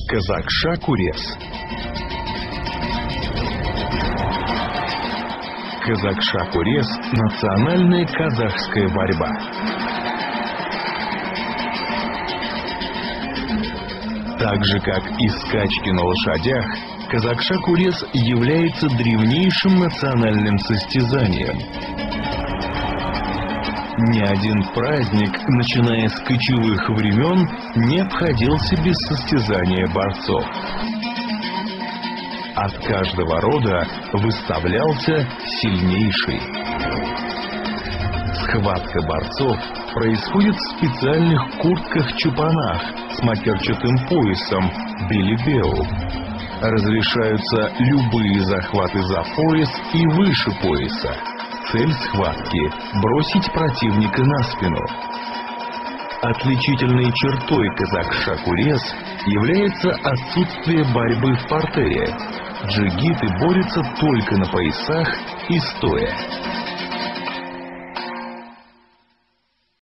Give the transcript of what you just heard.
Казакша-курес. Казакша-курес – национальная казахская борьба. Так же, как и скачки на лошадях, казакша-курес является древнейшим национальным состязанием. Ни один праздник, начиная с кочевых времен, не обходился без состязания борцов. От каждого рода выставлялся сильнейший. Схватка борцов происходит в специальных куртках-чупанах с матерчатым поясом белибеу. Разрешаются любые захваты за пояс и выше пояса. Цель схватки – бросить противника на спину. Отличительной чертой казакша-курес является отсутствие борьбы в партере. Джигиты борются только на поясах и стоя.